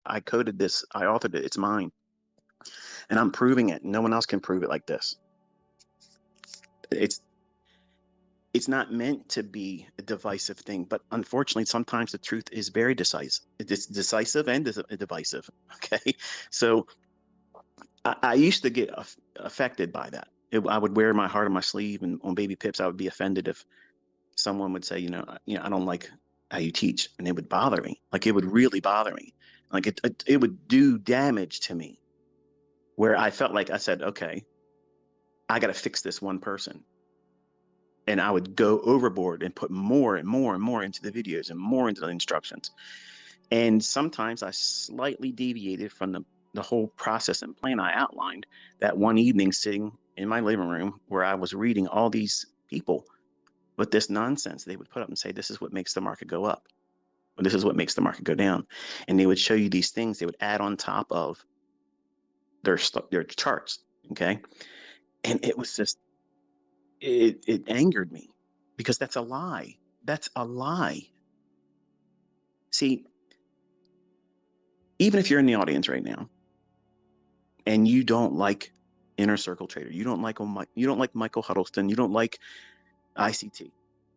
I coded this. I authored it. It's mine. And I'm proving it. No one else can prove it like this. It's it's not meant to be a divisive thing, but unfortunately, sometimes the truth is very decisive. It's decisive and divisive. Okay, so I used to get affected by that. I would wear my heart on my sleeve, and on baby pips, I would be offended if someone would say, I don't like how you teach, and it would bother me. Like it would really bother me. Like it would do damage to me, where I felt like I said, okay, I got to fix this one person. And I would go overboard and put more and more and more into the videos and more into the instructions. And sometimes I slightly deviated from the whole process and plan I outlined that one evening sitting in my living room where I was reading all these people with this nonsense they would put up and say, this is what makes the market go up. Or this is what makes the market go down. And they would show you these things they would add on top of their charts. Okay. And it was just, it angered me because that's a lie. That's a lie. See, even if you're in the audience right now and you don't like Inner Circle Trader, you don't like Michael Huddleston, you don't like ICT,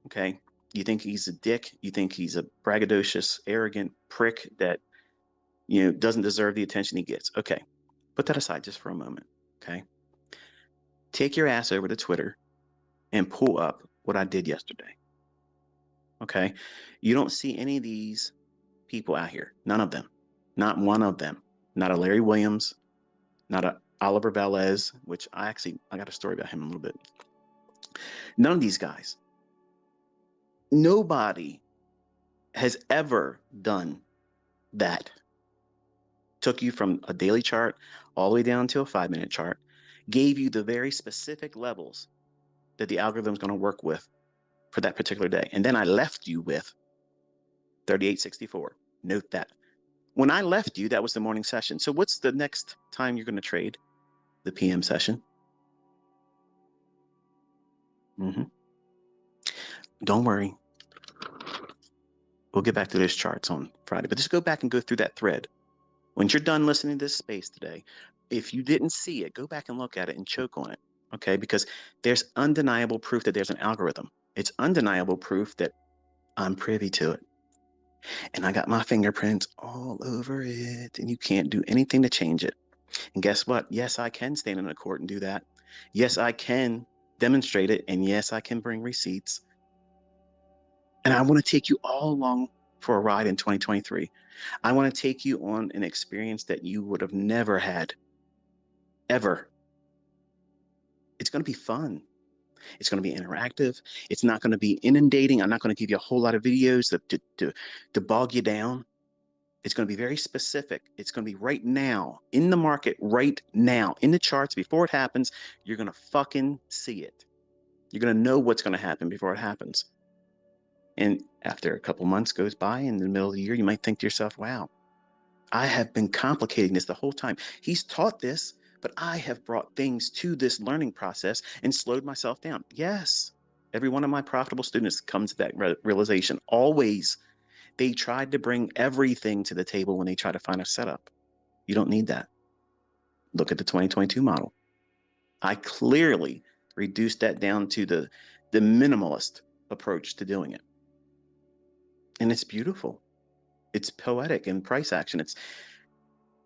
okay? You think he's a dick, you think he's a braggadocious, arrogant prick that doesn't deserve the attention he gets. Okay, put that aside just for a moment, okay? Take your ass over to Twitter and pull up what I did yesterday. Okay, you don't see any of these people out here. None of them. Not one of them. Not a Larry Williams. Not a Oliver Velez, which I got a story about him a little bit. None of these guys. Nobody has ever done that. Took you from a daily chart all the way down to a 5-minute chart, gave you the very specific levels that the algorithm is going to work with for that particular day. And then I left you with 3864. Note that. When I left you, that was the morning session. So what's the next time you're going to trade? The PM session. Don't worry. We'll get back to those charts on Friday, but just go back and go through that thread. Once you're done listening to this space today, if you didn't see it, go back and look at it and choke on it, okay? Because there's undeniable proof that there's an algorithm. It's undeniable proof that I'm privy to it. And I got my fingerprints all over it, and you can't do anything to change it. And guess what? Yes, I can stand in a court and do that. Yes, I can demonstrate it, and yes, I can bring receipts. And I want to take you all along for a ride in 2023. I want to take you on an experience that you would have never had, ever. It's going to be fun. It's going to be interactive. It's not going to be inundating. I'm not going to give you a whole lot of videos to bog you down. It's going to be very specific. It's going to be right now, in the market, right now, in the charts, before it happens. You're going to fucking see it. You're going to know what's going to happen before it happens. And after a couple months goes by, in the middle of the year, you might think to yourself, wow, I have been complicating this the whole time. He's taught this, but I have brought things to this learning process and slowed myself down. Yes, every one of my profitable students comes to that realization. Always. They tried to bring everything to the table when they try to find a setup. You don't need that. Look at the 2022 model. I clearly reduced that down to the minimalist approach to doing it. And it's beautiful. It's poetic in price action. It's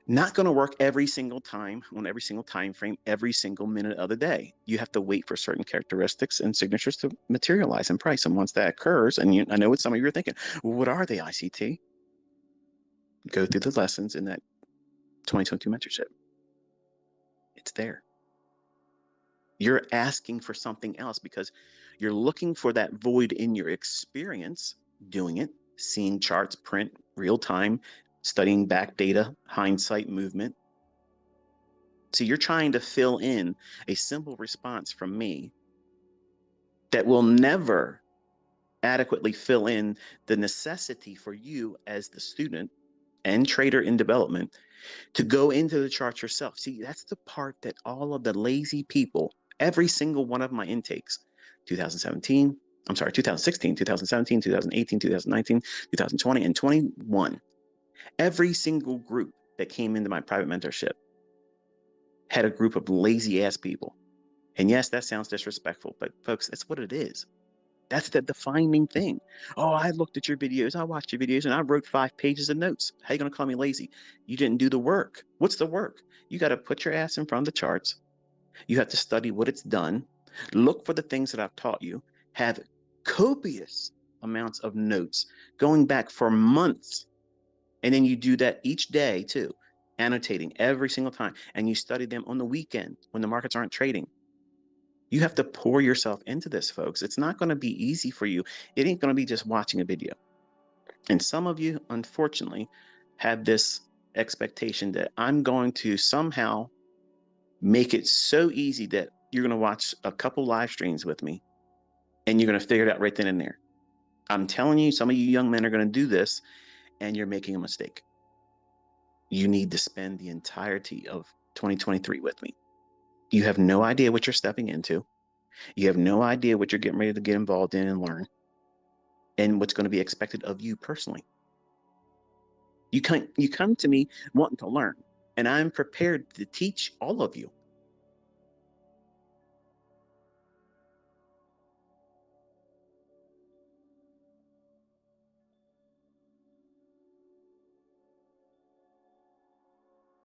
not going to work every single time on every single time frame, every single minute of the day. You have to wait for certain characteristics and signatures to materialize in price. And once that occurs, and I know what some of you are thinking, well, what are they, ICT? Go through the lessons in that 2022 mentorship. It's there. You're asking for something else because you're looking for that void in your experience doing it, seeing charts print real time, studying back data, hindsight movement. So you're trying to fill in a simple response from me that will never adequately fill in the necessity for you as the student and trader in development to go into the charts yourself. See, that's the part that all of the lazy people, every single one of my intakes, 2016, 2017, 2018, 2019, 2020, and 21, Every single group that came into my private mentorship had a group of lazy ass people. And yes, that sounds disrespectful, but folks, that's what it is. That's the defining thing. Oh, I looked at your videos, I watched your videos, and I wrote 5 pages of notes. How you going to call me lazy? You didn't do the work. What's the work? You got to put your ass in front of the charts. You have to study what it's done, look for the things that I've taught you, have copious amounts of notes going back for months. And then you do that each day too, annotating every single time. And you study them on the weekend when the markets aren't trading. You have to pour yourself into this, folks. It's not going to be easy for you. It ain't going to be just watching a video. And some of you, unfortunately, have this expectation that I'm going to somehow make it so easy that you're going to watch a couple live streams with me and you're going to figure it out right then and there. I'm telling you, some of you young men are going to do this and you're making a mistake. You need to spend the entirety of 2023 with me. You have no idea what you're stepping into. You have no idea what you're getting ready to get involved in and learn, and what's going to be expected of you personally. You come to me wanting to learn, and I'm prepared to teach all of you.